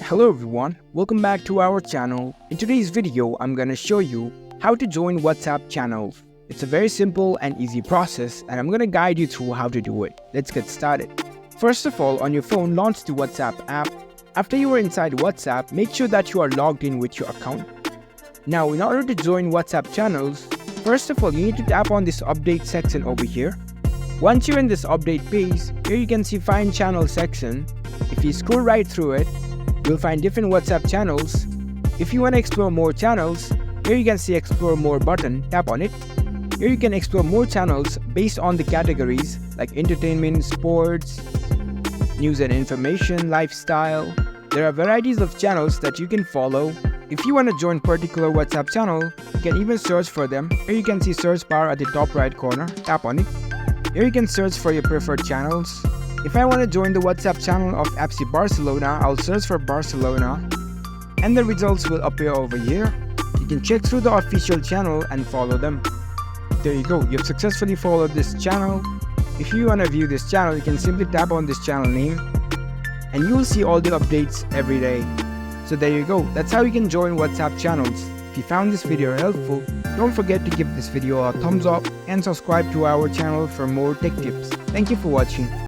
Hello everyone, welcome back to our channel. In today's video, I'm gonna show you how to join WhatsApp channels. It's a very simple and easy process and I'm gonna guide you through how to do it. Let's get started. First of all, on your phone, launch the WhatsApp app. After you are inside WhatsApp, make sure that you are logged in with your account. Now, in order to join WhatsApp channels, first of all, you need to tap on this update section over here. Once you're in this update page, here you can see find channel section. If you scroll right through it, you'll find different WhatsApp channels. If you want to explore more channels, here you can see explore more button, tap on it. Here you can explore more channels based on the categories like entertainment, sports, news and information, lifestyle. There are varieties of channels that you can follow. If you want to join particular WhatsApp channel, you can even search for them. Here you can see search bar at the top right corner, tap on it. Here you can search for your preferred channels. If I want to join the WhatsApp channel of FC Barcelona, I'll search for Barcelona and the results will appear over here. You can check through the official channel and follow them. There you go, you've successfully followed this channel. If you want to view this channel, you can simply tap on this channel name and you will see all the updates every day. So there you go, that's how you can join WhatsApp channels. If you found this video helpful, don't forget to give this video a thumbs up and subscribe to our channel for more tech tips. Thank you for watching.